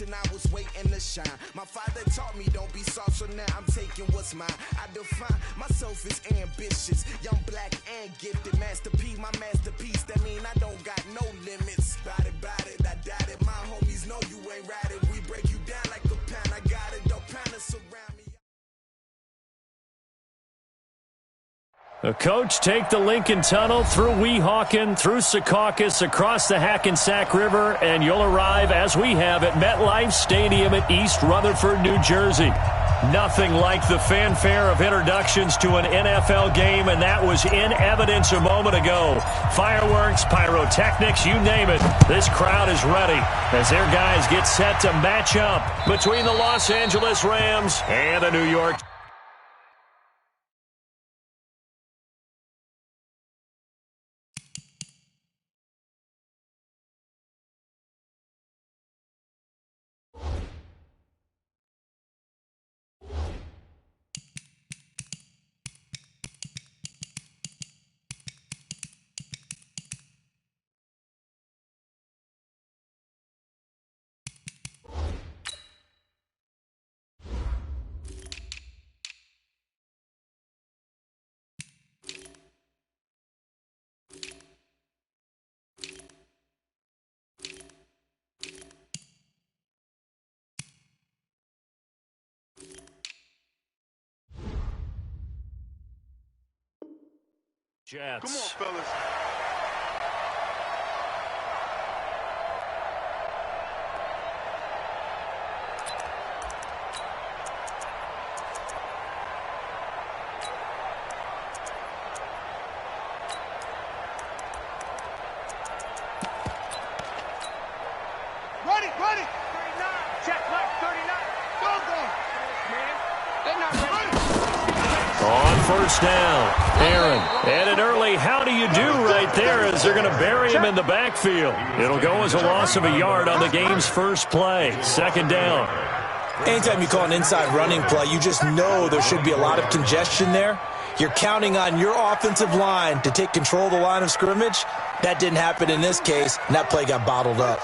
I was waiting to shine. My father taught me don't be soft, so now I'm taking what's mine. I define myself as ambitious, young, black, and gifted. Master P, my masterpiece. That mean I don't got no limits. Bout it, I doubt it. My homies know you ain't ratted. We break you down like a pound. I got it, don't pound us around me. The coach take the Lincoln Tunnel through Weehawken, through Secaucus, across the Hackensack River, and you'll arrive, as we have, at MetLife Stadium at East Rutherford, New Jersey. Nothing like the fanfare of introductions to an NFL game, and that was in evidence a moment ago. Fireworks, pyrotechnics, you name it. This crowd is ready as their guys get set to match up between the Los Angeles Rams and the New York Jets. Come on, fellas. Ready. 39. Check, Mike, 39. Go. Man, they're not ready. On first down, Aaron. And an early how do you do right there as they're going to bury him in the backfield. It'll go as a loss of a yard on the game's first play. Second down. Anytime you call an inside running play, you just know there should be a lot of congestion there. You're counting on your offensive line to take control of the line of scrimmage. That didn't happen in this case, and that play got bottled up.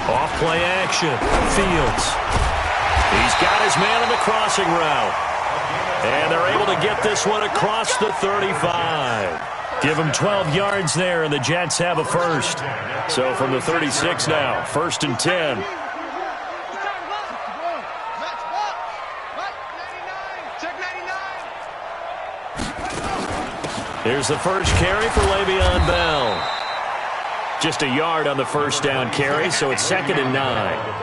Off play action. Fields. He's got his man on the crossing route. And they're able to get this one across the 35. Give them 12 yards there, and the Jets have a first. So from the 36 now, 1st and 10. Here's the first carry for Le'Veon Bell. Just a yard on the first down carry, so it's 2nd and 9.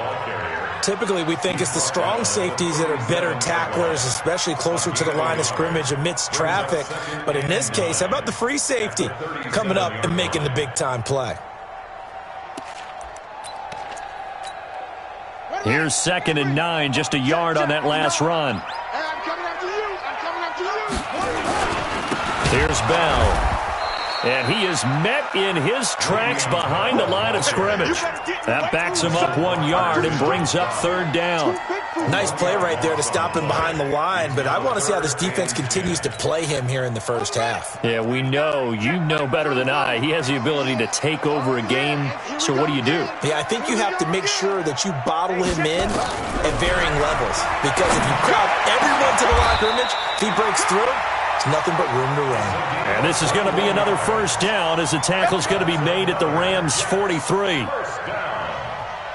Typically, we think it's the strong safeties that are better tacklers, especially closer to the line of scrimmage amidst traffic. But in this case, how about the free safety coming up and making the big-time play? Here's 2nd and 9, just a yard on that last run. Here's Bell. And he is met in his tracks behind the line of scrimmage. That backs him up 1 yard and brings up 3rd down. Nice play right there to stop him behind the line, but I want to see how this defense continues to play him here in the first half. Yeah, we know. You know better than I. He has the ability to take over a game, so what do you do? Yeah, I think you have to make sure that you bottle him in at varying levels, because if you crowd everyone to the line of scrimmage, if he breaks through, nothing but room to run. And this is going to be another first down as the tackle's going to be made at the Rams' 43.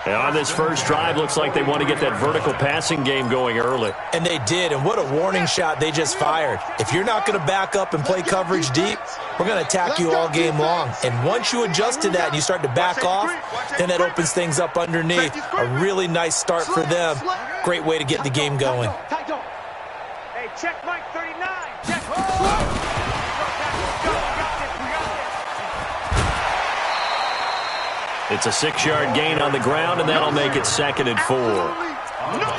And on this first drive, looks like they want to get that vertical passing game going early. And they did, and what a warning shot they just fired. If you're not going to back up and play coverage deep, we're going to attack you all game long. And once you adjust to that and you start to back off, then that opens things up underneath. A really nice start for them. Great way to get the game going. Hey, check Mike 39. Check. It's a 6-yard gain on the ground, and that'll make it 2nd and 4.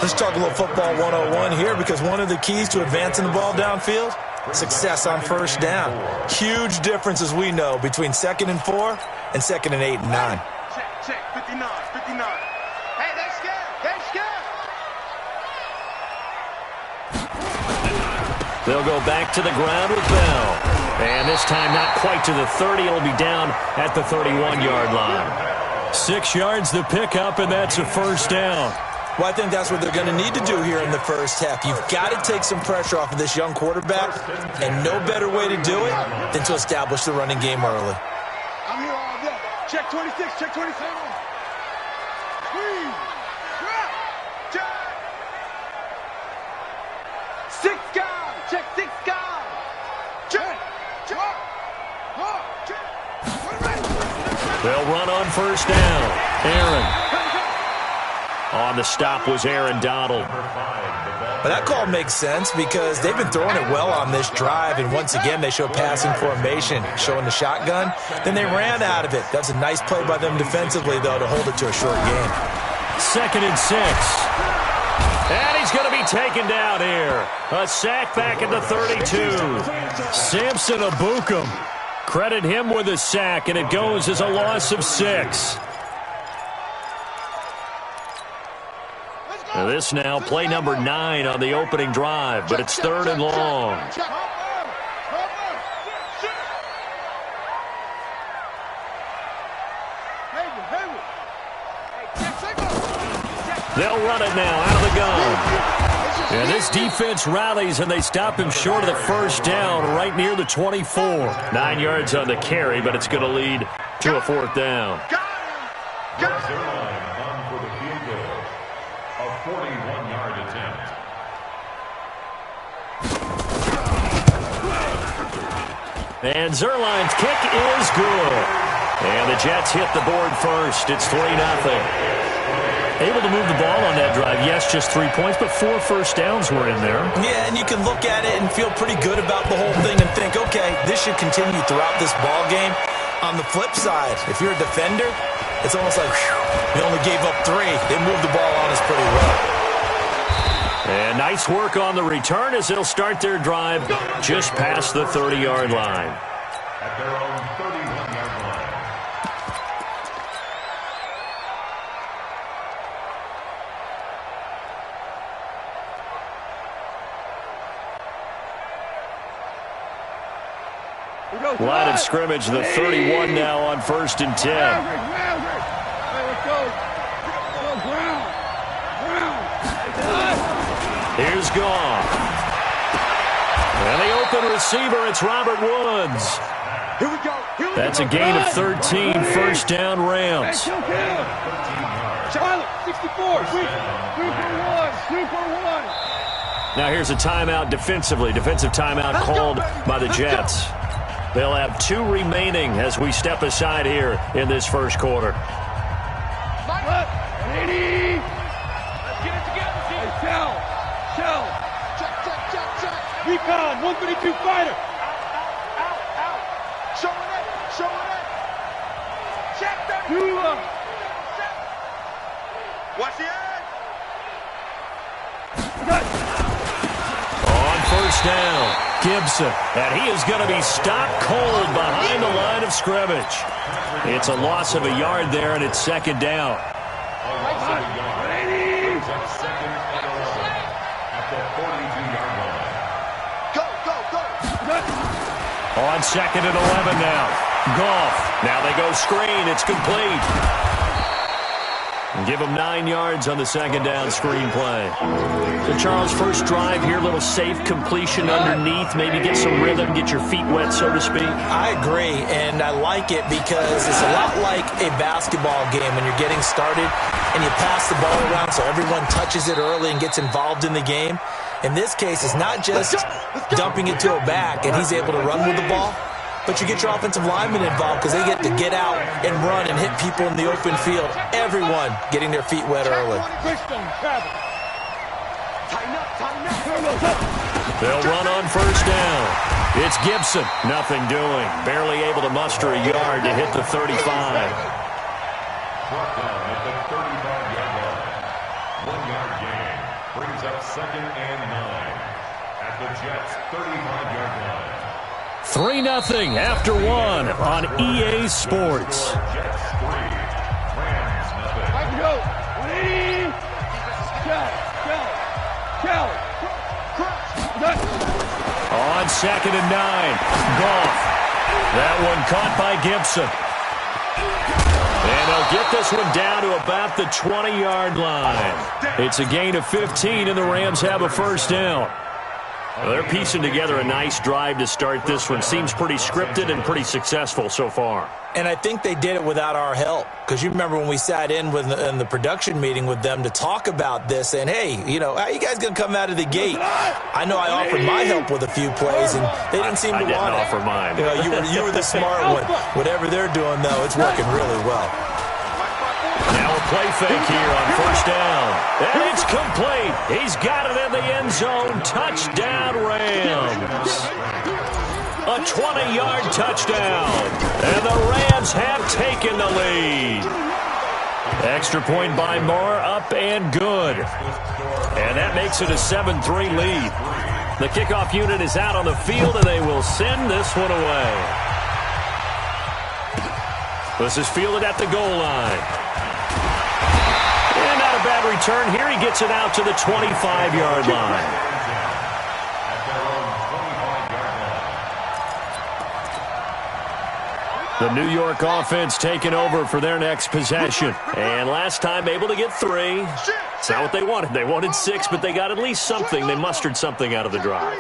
Let's talk a little football 101 here, because one of the keys to advancing the ball downfield, success on first down. Huge difference, as we know, between 2nd and 4 and 2nd and 8 and 9. Check, 59, 59. Hey, they're scared. They're scared. They'll go back to the ground with Bell. And this time not quite to the 30. It'll be down at the 31-yard line. 6 yards the pickup, and that's a first down. Well, I think that's what they're going to need to do here in the first half. You've got to take some pressure off of this young quarterback, and no better way to do it than to establish the running game early. I'm here all day. Check 26, check 27. Squeeze. Drop. Check. 6 guys. Check 6 guys. Check. Check. Check. They'll run on first down. Aaron. On the stop was Aaron Donald. But that call makes sense because they've been throwing it well on this drive, and once again they show passing formation, showing the shotgun. Then they ran out of it. That's a nice play by them defensively, though, to hold it to a short game. 2nd and 6. And he's going to be taken down here. A sack back at the 32. Samson Abukum. Credit him with a sack, and it goes as a loss of 6. This now, play number 9 on the opening drive, but it's 3rd and long. They'll run it now out of the gun. And this defense rallies, and they stop him short of the first down right near the 24. 9 yards on the carry, but it's going to lead to a 4th down. And Zerline's kick is good. And the Jets hit the board first. It's 3-0. Able to move the ball on that drive. Yes, just 3 points, but 4 first downs were in there. Yeah, and you can look at it and feel pretty good about the whole thing and think, okay, this should continue throughout this ball game. On the flip side, if you're a defender, it's almost like, whew, we only gave up 3. They moved the ball on us pretty well. And nice work on the return as they'll start their drive just past the 30-yard line. At their own 31-yard line. Line of scrimmage, the 31 now on 1st and 10. Here's Goff. And the open receiver, it's Robert Woods. Here we go. That's a gain of 13, first down Rams. Charlotte, 64. 3 for 1. Now here's a timeout defensively. Defensive timeout called by the Jets. They'll have 2 remaining as we step aside here in this first quarter. Ready? Let's get it together, G. Hey, Shell. Check. Recon, 132 fighter. Out. Showing it. Check that. Watch the edge. On first down, Gibson. And he is going to be stopped cold behind the line of scrimmage. It's a loss of a yard there, and it's 2nd down. On 2nd and 11 now. Goff. Now they go screen. It's complete. And give them 9 yards on the 2nd down screen play. So, Charles, first drive here, little safe completion underneath. Maybe get some rhythm, get your feet wet, so to speak. I agree, and I like it because it's a lot like a basketball game when you're getting started and you pass the ball around so everyone touches it early and gets involved in the game. In this case, it's not just dumping it to a back and he's able to run with the ball, but you get your offensive linemen involved because they get to get out and run and hit people in the open field. Everyone getting their feet wet early. They'll run on first down. It's Gibson. Nothing doing. Barely able to muster a yard to hit the 35. Brought down at the 35-yard line. 1 yard gain. up 2nd and 9 at the Jets' 35-yard line. 3-0 after 1 on EA Sports. Jets 3, Rams nothing. I can go. On 2nd and 9, Goff. That one caught by Gibson. And they'll get this one down to about the 20-yard line. It's a gain of 15, and the Rams have a first down. Well, they're piecing together a nice drive to start this one. Seems pretty scripted and pretty successful so far. And I think they did it without our help. Because you remember when we sat in the production meeting with them to talk about this, and hey, you know, how you guys going to come out of the gate? I know I offered my help with a few plays, and they didn't seem to want it. I didn't offer mine. You know, you were the smart one. Whatever they're doing, though, it's working really well. Now a play fake here on first down. And it's complete. He's got it in the end zone. Touchdown, Rams. A 20-yard touchdown. And the Rams have taken the lead. Extra point by Moore, up and good. And that makes it a 7-3 lead. The kickoff unit is out on the field, and they will send this one away. This is fielded at the goal line. And not a bad return here. He gets it out to the 25-yard line. The New York offense taking over for their next possession. And last time able to get 3. It's not what they wanted. They wanted 6, but they got at least something. They mustered something out of the drive.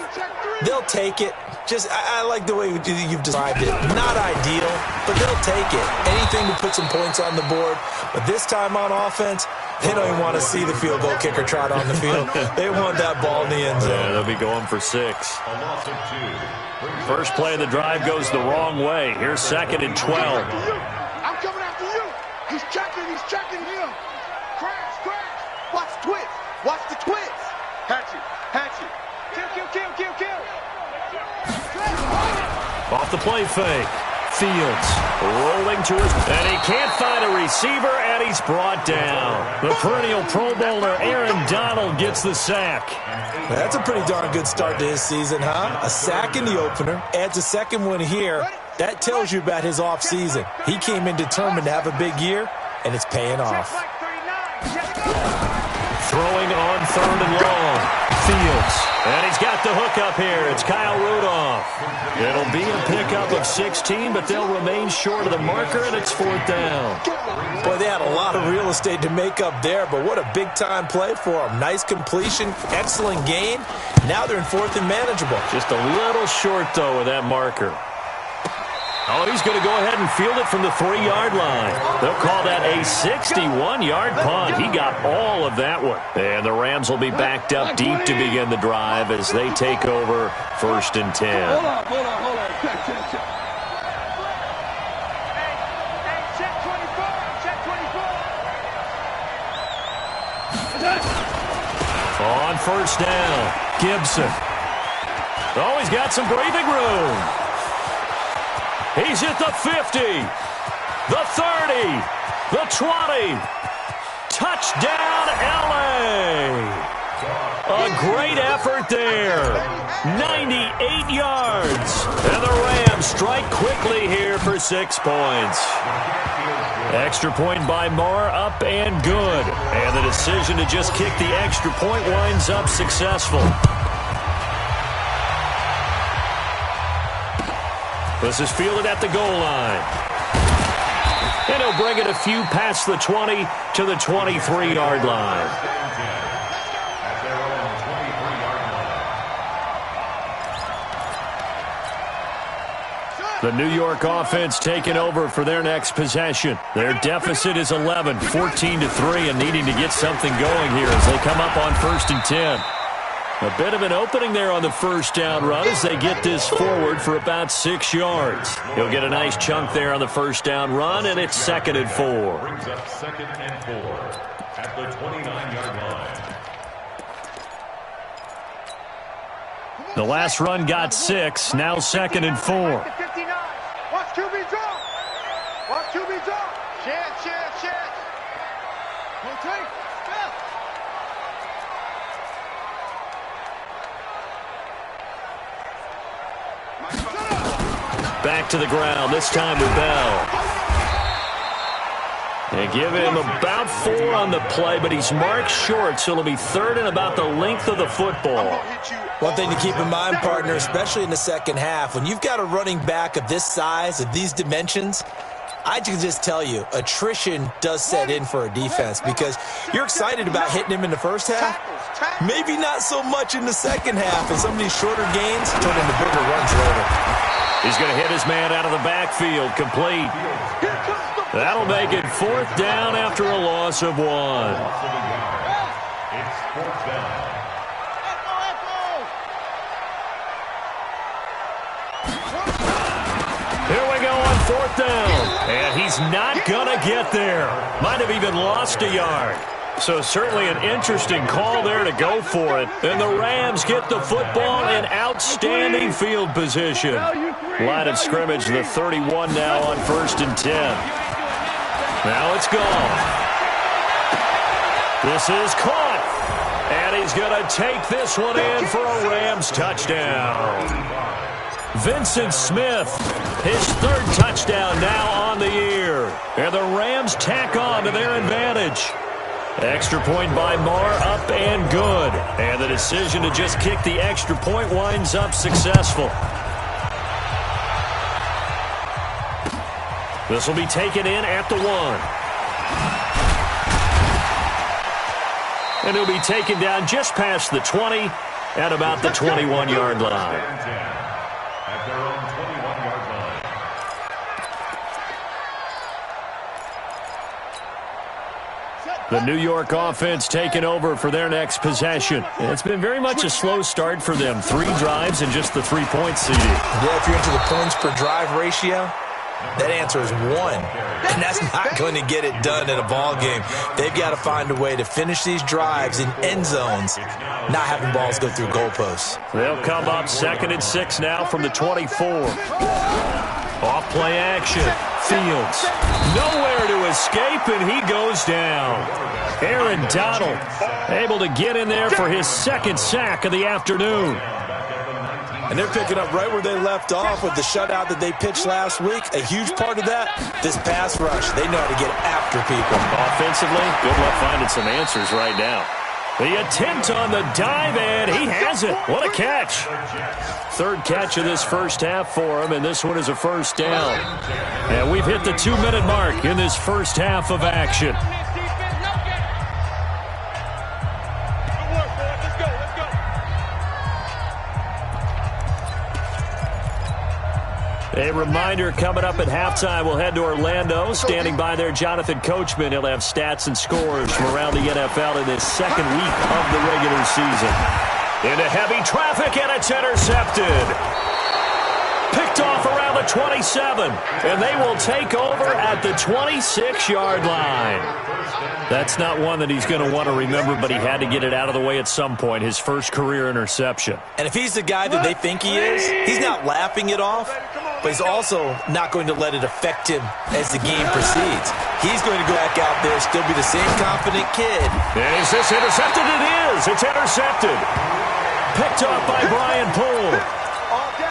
They'll take it. Just, I like the way you've described it. Not ideal, but they'll take it. Anything to put some points on the board. But this time on offense, they don't even want to see the field goal kicker trot on the field. They want that ball in the end zone. Yeah, they'll be going for 6. A loss of 2. First play of the drive goes the wrong way. Here's 2nd and 12. I'm coming after you. He's checking him. Crash. Watch the twist. Watch the twist. Hatch it. Kill. Off the play fake. Fields rolling to his, and he can't find a receiver, and he's brought down. The perennial Pro Bowler Aaron Donald gets the sack. That's a pretty darn good start to his season, huh? A sack in the opener, adds a second one here. That tells you about his offseason. He came in determined to have a big year, and it's paying off. Throwing on 3rd and long. Fields. And he's got the hook up here. It's Kyle Rudolph. It'll be a pickup of 16, but they'll remain short of the marker, and it's 4th down. Boy, they had a lot of real estate to make up there, but what a big-time play for them. Nice completion, excellent gain. Now they're in 4th and manageable. Just a little short, though, with that marker. Oh, he's going to go ahead and field it from the 3-yard line. They'll call that a 61-yard punt. He got all of that one. And the Rams will be backed up deep to begin the drive as they take over 1st and 10. Hold on. Check. Check 24. On 1st down, Gibson. Oh, he's got some breathing room. He's at the 50, the 30, the 20. Touchdown, L.A. A great effort there. 98 yards. And the Rams strike quickly here for 6 points. Extra point by Moore, up and good. And the decision to just kick the extra point winds up successful. This is fielded at the goal line. And he'll bring it a few past the 20 to the 23-yard line. The New York offense taking over for their next possession. Their deficit is 11, 14-3, and needing to get something going here as they come up on 1st and 10. A bit of an opening there on the 1st down run as they get this forward for about 6 yards. He'll get a nice chunk there on the 1st down run, and it's 2nd and 4. Brings up 2nd and 4 at the 29-yard line. The last run got 6, now 2nd and 4. Watch QB draw. Shed. Rotate. Back to the ground, this time with Bell. They give him about 4 on the play, but he's marked short, so it'll be 3rd and about the length of the football. One thing to keep in mind, partner, especially in the second half, when you've got a running back of this size, of these dimensions, I can just tell you, attrition does set in for a defense because you're excited about hitting him in the first half. Maybe not so much in the second half, and some of these shorter gains turn into bigger runs later. He's going to hit his man out of the backfield, complete. That'll make it 4th down after a loss of 1. It's 4th down. Here we go on 4th down. And he's not going to get there. Might have even lost a yard. So certainly an interesting call there to go for it. And the Rams get the football in outstanding field position. Line of scrimmage, the 31 now on 1st and 10. Now it's gone. This is caught. And he's going to take this one in for a Rams touchdown. Vincent Smith, his 3rd touchdown now on the year. And the Rams tack on to their advantage. Extra point by Marr, up and good. And the decision to just kick the extra point winds up successful. This will be taken in at the 1. And it'll be taken down just past the 20 at about the 21-yard line. At their own 21-yard line. The New York offense taking over for their next possession. And it's been very much a slow start for them. 3 drives and just the 3-point CD. Yeah, if you're into the points per drive ratio, that answer is 1. And that's not going to get it done in a ball game. They've got to find a way to finish these drives in end zones, not having balls go through goalposts. They'll come up 2nd and 6 now from the 24. Off play action. Fields. Nowhere to escape, and he goes down. Aaron Donald able to get in there for his 2nd sack of the afternoon. And they're picking up right where they left off with the shutout that they pitched last week. A huge part of that, this pass rush. They know how to get after people. Offensively, good luck finding some answers right now. The attempt on the dive, and he has it. What a catch. 3rd catch of this first half for him, and this one is a 1st down. And we've hit the 2-minute mark in this first half of action. A reminder, coming up at halftime, we'll head to Orlando. Standing by there, Jonathan Coachman. He'll have stats and scores from around the NFL in this 2nd week of the regular season. Into heavy traffic, and it's intercepted. Picked off around the 27, and they will take over at the 26-yard line. That's not one that he's going to want to remember, but he had to get it out of the way at some point, his first career interception. And if he's the guy that they think he is, he's not laughing it off, but he's also not going to let it affect him as the game proceeds. He's going to go back out there, still be the same confident kid. And is this intercepted? It is. It's intercepted. Picked off by Brian Poole.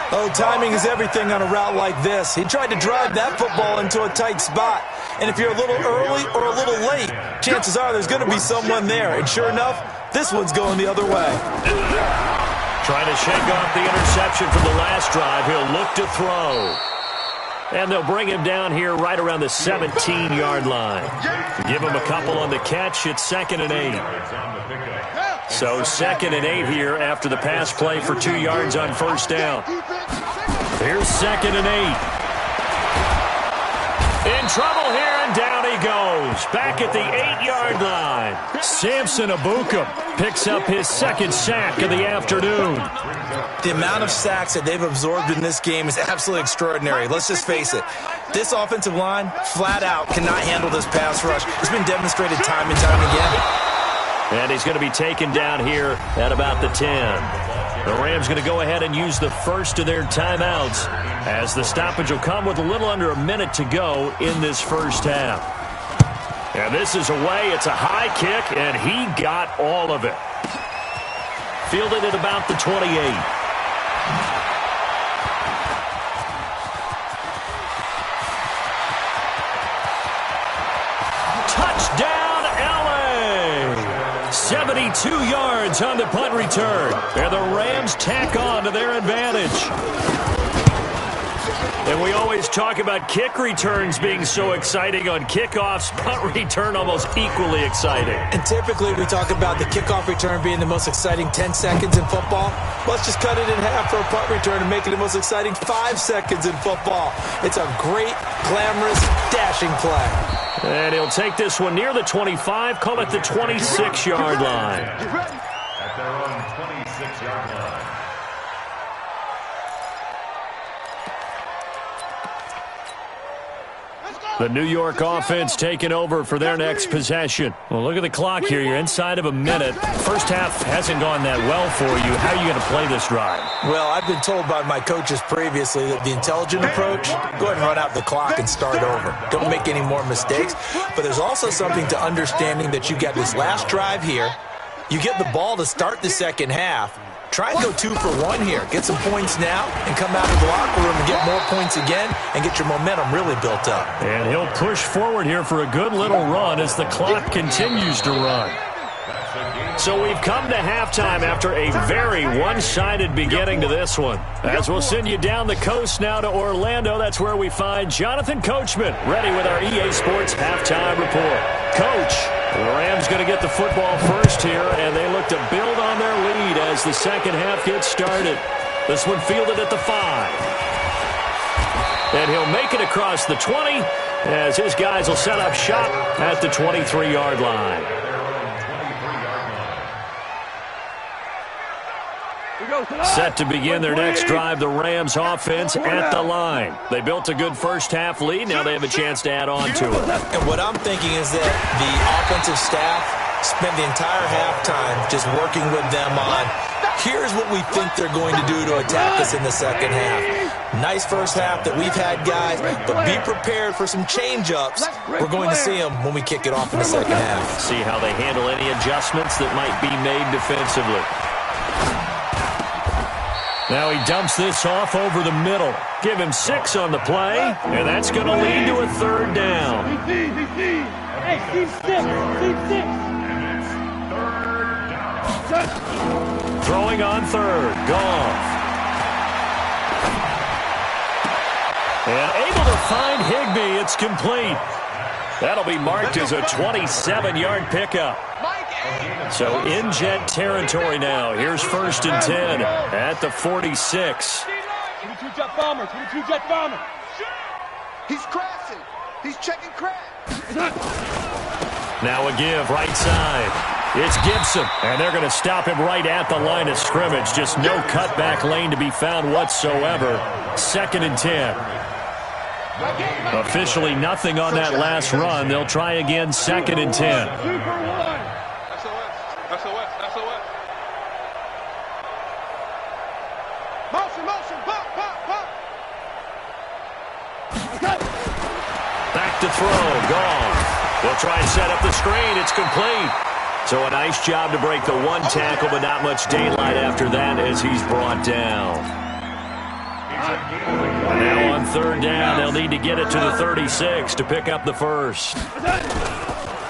Oh, timing is everything on a route like this. He tried to drive that football into a tight spot. And if you're a little early or a little late, chances are there's going to be someone there. And sure enough, this one's going the other way. Trying to shake off the interception from the last drive. He'll look to throw. And they'll bring him down here right around the 17-yard line. Give him a couple on the catch. It's 2nd and 8. So 2nd and 8 here after the pass play for 2 yards on 1st down. Here's 2nd and 8. In trouble here, and down he goes. Back at the 8-yard line. Samson Ebukam picks up his 2nd sack of the afternoon. The amount of sacks that they've absorbed in this game is absolutely extraordinary. Let's just face it. This offensive line, flat out, cannot handle this pass rush. It's been demonstrated time and time again. And he's going to be taken down here at about the 10. The Rams going to go ahead and use the first of their timeouts as the stoppage will come with a little under a minute to go in this first half. And this is away. It's a high kick, and he got all of it. Fielded at about the 28. Touchdown, LA! 72 yards on the punt return. And the Rams tack on to their advantage. And we always talk about kick returns being so exciting on kickoffs. Punt return almost equally exciting. And typically we talk about the kickoff return being the most exciting 10 seconds in football. Let's just cut it in half for a punt return and make it the most exciting 5 seconds in football. It's a great, glamorous, dashing play. And he'll take this one near the 25, call it the 26-yard line. At their own 26-yard line. The New York offense taking over for their next possession. Well, look at the clock here. You're inside of a minute. First half hasn't gone that well for you. How are you going to play this drive? Well, I've been told by my coaches previously that the intelligent approach, go ahead and run out the clock and start over. Don't make any more mistakes. But there's also something to understanding that you get this last drive here. You get the ball to start the second half. Try and go 2 for 1 here. Get some points now and come out of the locker room and get more points again and get your momentum really built up. And he'll push forward here for a good little run as the clock continues to run. So we've come to halftime after a very one-sided beginning to this one. As we'll send you down the coast now to Orlando, that's where we find Jonathan Coachman ready with our EA Sports Halftime Report. Coach, the Rams going to get the football first here, and they look to build on their lead as the second half gets started. This one fielded at the 5. And he'll make it across the 20 as his guys will set up shop at the 23-yard line. Set to begin their next drive, the Rams offense at the line. They built a good first half lead. Now they have a chance to add on to it. And what I'm thinking is that the offensive staff spent the entire halftime just working with them on, here's what we think they're going to do to attack us in the second half. Nice first half that we've had, guys, but be prepared for some change-ups. We're going to see them when we kick it off in the second half. See how they handle any adjustments that might be made defensively. Now he dumps this off over the middle. Give him 6 on the play, and that's going to lead to a third down. Hey, Steve 6. Throwing on third. Goff. And able to find Higbee. It's complete. That'll be marked as a 27-yard pickup. So in Jet territory now. Here's 1st and 10 at the 46. 22 Jet Bomber. 22 Jet Bomber. He's crashing. He's checking crash. Now a give right side. It's Gibson, and they're going to stop him right at the line of scrimmage. Just no cutback lane to be found whatsoever. 2nd and 10. Officially nothing on that last run. They'll try again, 2nd and 10. Back to throw, Goff. They'll try and set up the screen. It's complete. So a nice job to break the 1 tackle, but not much daylight after that as he's brought down. Now on 3rd down, they'll need to get it to the 36 to pick up the first.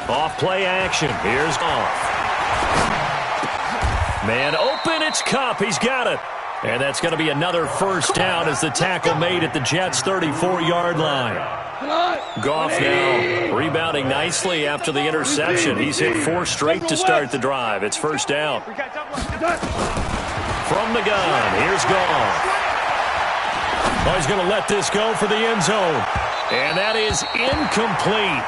Off play action. Here's Goff. Man open, it's Kupp. He's got it. And that's going to be another first down as the tackle made at the Jets' 34-yard line. Goff now rebounding nicely after the interception. He's hit 4 straight to start the drive. It's 1st down. From the gun, here's Goff. Oh, he's going to let this go for the end zone. And that is incomplete.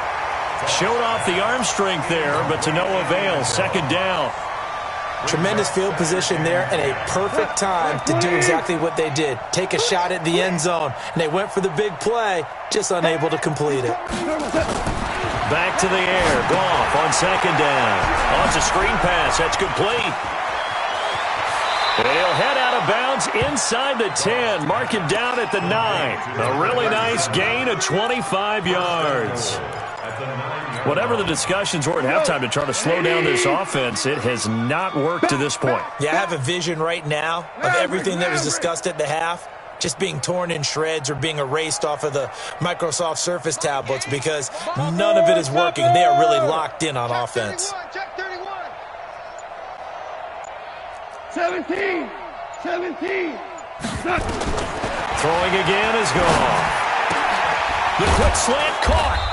Showed off the arm strength there, but to no avail. 2nd down. Tremendous field position there and a perfect time to do exactly what they did. Take a shot at the end zone. And they went for the big play, just unable to complete it. Back to the air. Goff on 2nd down. Oh, it's a screen pass. That's complete. And he'll head out of bounds inside the 10. Mark him down at the 9. A really nice gain of 25 yards. Whatever the discussions were at halftime to try to slow down this offense, it has not worked to this point. Yeah, I have a vision right now of everything that was discussed at the half. just being torn in shreds or being erased off of the Microsoft Surface tablets because none of it is working. They are really locked in on offense. Check 31. 17. Throwing again is gone. The quick slant caught.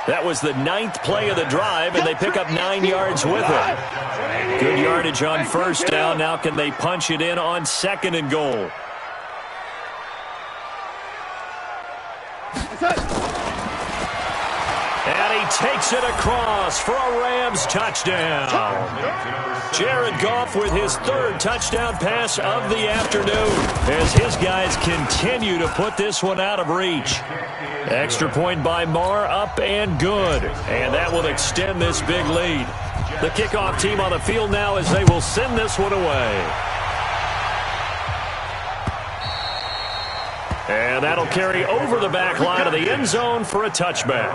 That was the 9th play of the drive, and they pick up 9 yards with it. Good yardage on first down. Now can they punch it in on 2nd and goal? And he takes it across for a Rams touchdown. Jared Goff with his 3rd touchdown pass of the afternoon as his guys continue to put this one out of reach. Extra point by Marr, up and good. And that will extend this big lead. The kickoff team on the field now as they will send this one away. And that'll carry over the back line of the end zone for a touchback.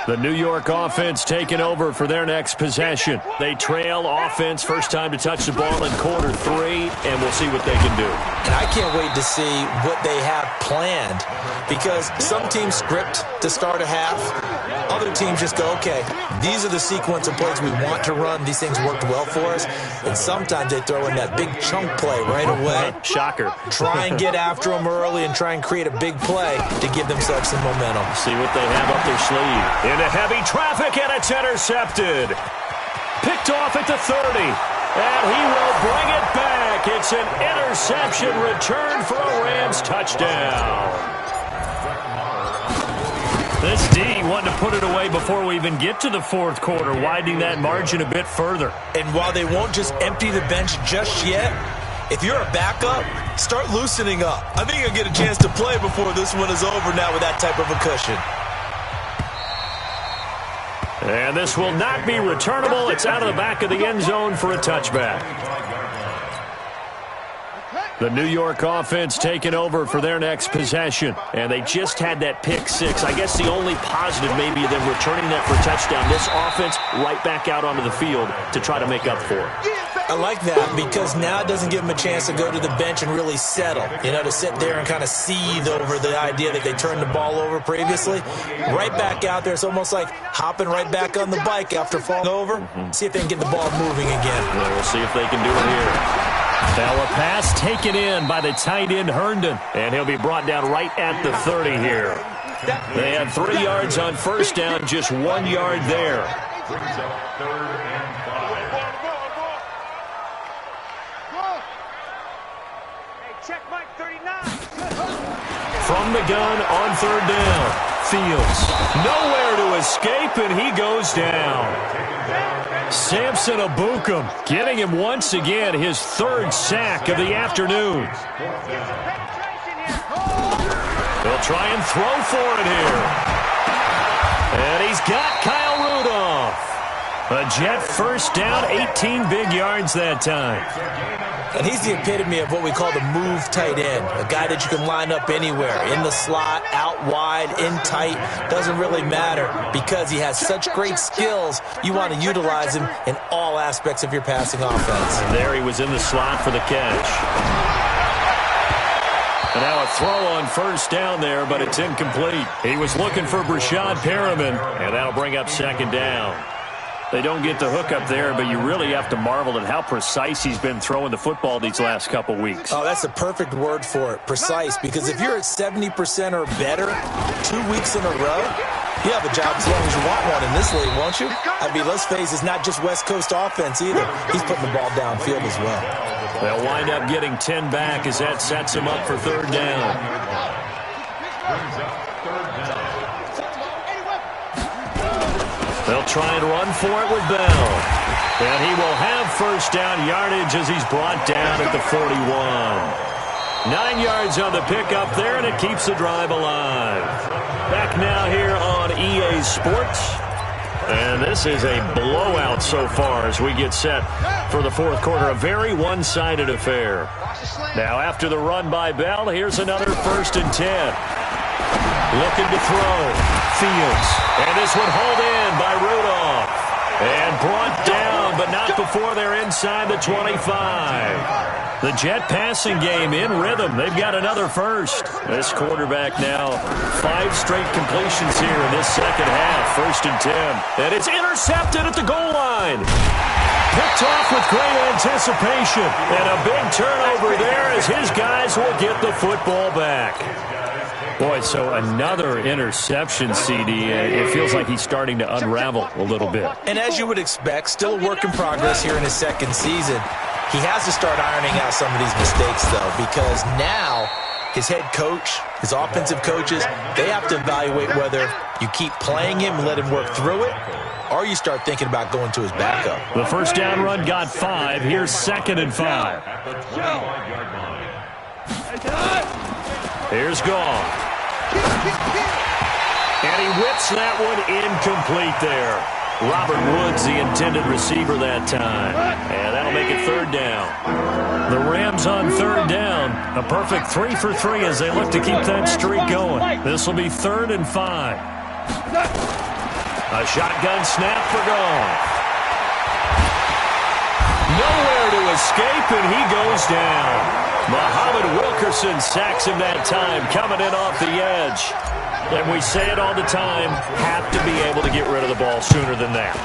The New York offense taking over for their next possession. They trail offense, first time to touch the ball in quarter 3, and we'll see what they can do. And I can't wait to see what they have planned because some teams script to start a half. Other teams just go, okay, these are the sequence of plays we want to run. These things worked well for us. And sometimes they throw in that big chunk play right away. Shocker. Try and get after them early and try and create a big play to give themselves some momentum. See what they have up their sleeve. Into heavy traffic, and it's intercepted. Picked off at the 30. And he will bring it back. It's an interception return for a Rams touchdown. This D wanted to put it away before we even get to the 4th quarter, widening that margin a bit further. And while they won't just empty the bench just yet, if you're a backup, start loosening up. I think you'll get a chance to play before this one is over now with that type of a cushion. And this will not be returnable. It's out of the back of the end zone for a touchback. The New York offense taking over for their next possession. And they just had that pick 6. I guess the only positive may be them returning that for a touchdown. This offense right back out onto the field to try to make up for it. I like that because now it doesn't give them a chance to go to the bench and really settle. You know, to sit there and kind of seethe over the idea that they turned the ball over previously. Right back out there. It's almost like hopping right back on the bike after falling over. See if they can get the ball moving again. Well, we'll see if they can do it here. Now a pass taken in by the tight end Herndon. And he'll be brought down right at the 30 here. They had 3 yards on first down, just 1 yard there. Brings up 3rd and 5. Check Mike 39. From the gun on 3rd down. Fields nowhere to escape, and he goes down. Samson Abukum getting him once again his 3rd sack of the afternoon. They'll try and throw for it here. And he's got Kyle Rudolph. A Jet first down, 18 big yards that time. And he's the epitome of what we call the move tight end. A guy that you can line up anywhere. In the slot, out wide, in tight. Doesn't really matter because he has such great skills. You want to utilize him in all aspects of your passing offense. And there he was in the slot for the catch. And now a throw on first down there, but it's incomplete. He was looking for Brashad Perriman, and that'll bring up 2nd down. They don't get the hook up there, but you really have to marvel at how precise he's been throwing the football these last couple weeks. Oh, that's the perfect word for it, precise, because if you're at 70% or better 2 weeks in a row, you have a job as long as you want one in this league, won't you? I mean, let's face it, it's not just West Coast offense either. He's putting the ball downfield as well. They'll wind up getting 10 back as that sets him up for 3rd down. Brings up 3rd down. They'll try and run for it with Bell. And he will have first down yardage as he's brought down at the 41. 9 yards on the pickup there, and it keeps the drive alive. Back now here on EA Sports. And this is a blowout so far as we get set for the 4th quarter. A very one-sided affair. Now after the run by Bell, here's another 1st and 10. Looking to throw. Fields. And this one hauled in by Rudolph. And brought down but not before they're inside the 25. The Jet passing game in rhythm. They've got another first. This quarterback now 5 straight completions here in this second half. 1st and 10. And it's intercepted at the goal line. Picked off with great anticipation. And a big turnover there as his guys will get the football back. Boy, so another interception, CD. It feels like he's starting to unravel a little bit. And as you would expect, still a work in progress here in his second season. He has to start ironing out some of these mistakes, though, because now his head coach, his offensive coaches, they have to evaluate whether you keep playing him and let him work through it, or you start thinking about going to his backup. The first down run got 5. Here's 2nd and 5. Here's Gone. And he whips that one incomplete there. Robert Woods, the intended receiver that time. And that'll make it 3rd down. The Rams on 3rd down. A perfect 3 for 3 as they look to keep that streak going. This will be 3rd and 5. A shotgun snap for Gone. Nowhere to escape, and he goes down. Muhammad Wilkerson sacks him that time, coming in off the edge. And we say it all the time, have to be able to get rid of the ball sooner than that.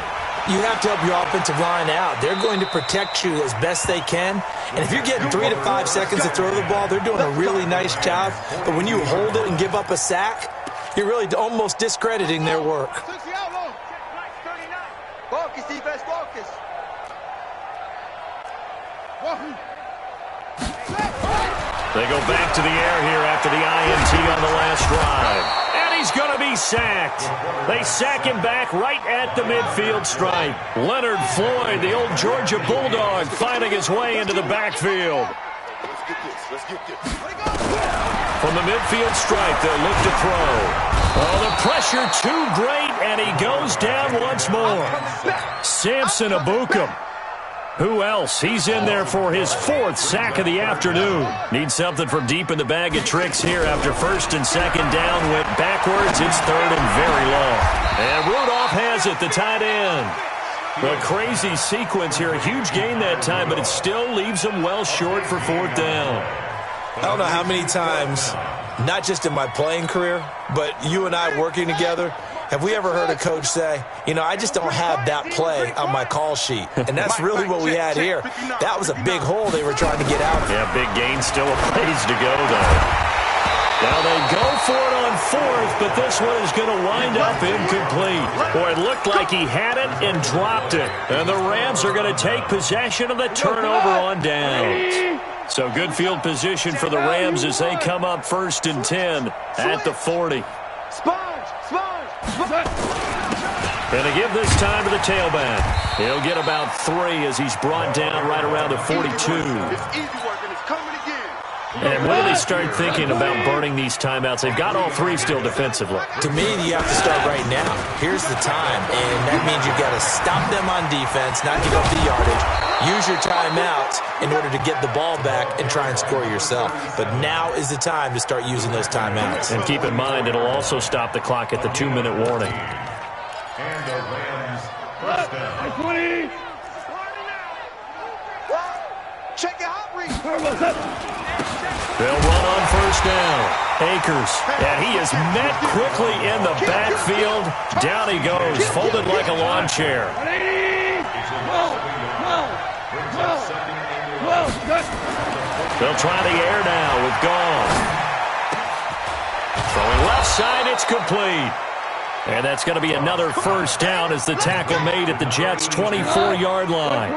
You have to help your offensive line out. They're going to protect you as best they can. And if you're getting 3 to 5 seconds to throw the ball, they're doing a really nice job. But when you hold it and give up a sack, you're really almost discrediting their work. Focus, defense, focus. They go back to the air here after the INT on the last drive. And he's going to be sacked. They sack him back right at the midfield stripe. Leonard Floyd, the old Georgia Bulldog, finding his way into the backfield. Let's get this. From the midfield stripe, they'll look to throw. Oh, the pressure too great, and he goes down once more. Samson Abukum. Who else? He's in there for his 4th sack of the afternoon. Needs something from deep in the bag of tricks here after 1st and 2nd down. Went backwards. It's 3rd and very long. And Rudolph has it, the tight end. A crazy sequence here. A huge gain that time, but it still leaves him well short for 4th down. I don't know how many times, not just in my playing career, but you and I working together, have we ever heard a coach say, you know, I just don't have that play on my call sheet? And that's really what we had here. That was a big hole they were trying to get out of. Yeah, big gain, still a ways to go, though. Now they go for it on 4th, but this one is going to wind up incomplete. Boy, it looked like he had it and dropped it. And the Rams are going to take possession of the turnover on downs. So good field position for the Rams as they come up 1st and 10 at the 40. And they give this time to the tailback. He'll get about 3 as he's brought down right around the 42. And when do they start thinking about burning these timeouts? They've got all 3 still defensively. To me, you have to start right now. Here's the time, and that means you've got to stop them on defense, not give up the yardage. Use your timeouts in order to get the ball back and try and score yourself. But now is the time to start using those timeouts. And keep in mind, it'll also stop the clock at the 2-minute warning. And the Rams first down. 20. Check your hot read. They'll run on 1st down. Akers, and he is met quickly in the backfield. Down he goes, folded like a lawn chair. They'll try the air now with Gone. Throwing left side, it's complete. And that's going to be another 1st down as the tackle made at the Jets' 24-yard line.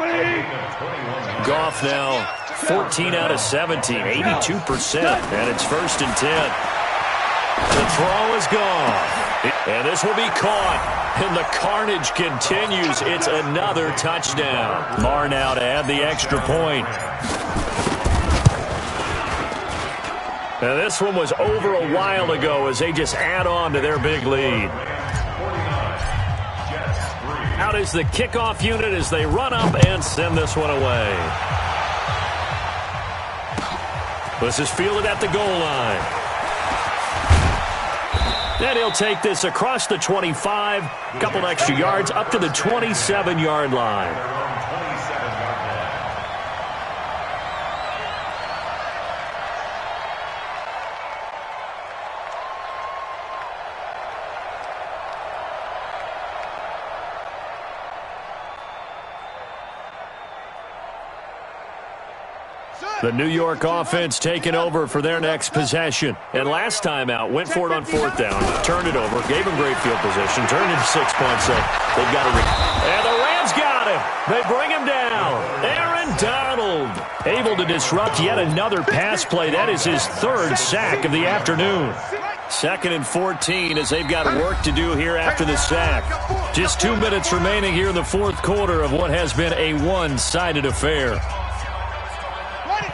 Goff now 14 out of 17, 82%, and it's 1st and 10. The throw is gone, and this will be caught, and the carnage continues. It's another touchdown. Marr now to add the extra point. Now this one was over a while ago as they just add on to their big lead. Out is the kickoff unit as they run up and send this one away. This is fielded at the goal line. Then he'll take this across the 25, couple extra yards up to the 27-yard line. The New York offense taking over for their next possession. And last time out, went for it on 4th down, turned it over, gave them great field position, turned into 6 points. So they've got to and the Rams got him. They bring him down. Aaron Donald able to disrupt yet another pass play. That is his 3rd sack of the afternoon. 2nd and 14 as they've got work to do here after the sack. Just 2 minutes remaining here in the 4th quarter of what has been a one-sided affair.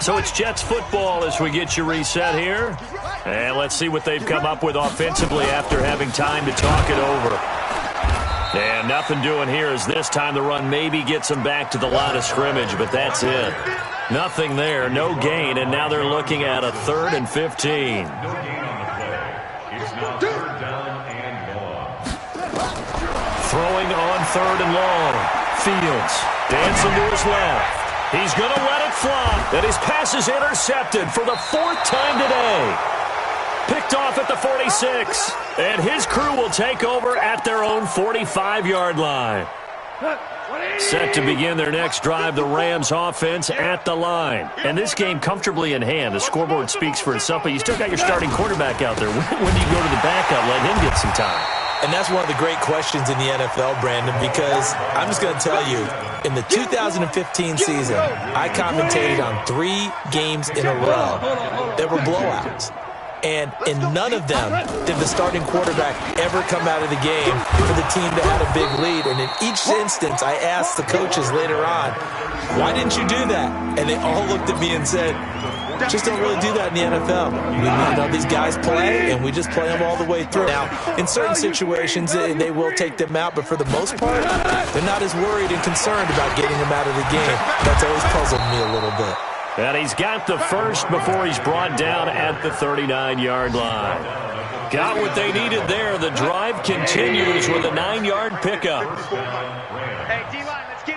So it's Jets football as we get you reset here. And let's see what they've come up with offensively after having time to talk it over. And nothing doing here as this time the run maybe gets them back to the line of scrimmage, but that's it. Nothing there, no gain, and now they're looking at a 3rd and 15. Throwing on 3rd and long. Fields dancing to his left. He's going to let it fly. And his pass is intercepted for the 4th time today. Picked off at the 46. And his crew will take over at their own 45-yard line. Set to begin their next drive, the Rams offense at the line. And this game comfortably in hand. The scoreboard speaks for itself, but you still got your starting quarterback out there. When do you go to the backup, let him get some time? And that's one of the great questions in the NFL, Brandon, because I'm just going to tell you, in the 2015 season, I commentated on 3 games in a row that were blowouts. And in none of them did the starting quarterback ever come out of the game for the team that had a big lead. And in each instance, I asked the coaches later on, why didn't you do that? And they all looked at me and said, just don't really do that in the NFL. We know these guys play, and we just play them all the way through. Now, in certain situations, they will take them out, but for the most part, they're not as worried and concerned about getting them out of the game. That's always puzzled me a little bit. And he's got the first before he's brought down at the 39-yard line. Got what they needed there. The drive continues with a 9-yard pickup. Hey, D-line, let's get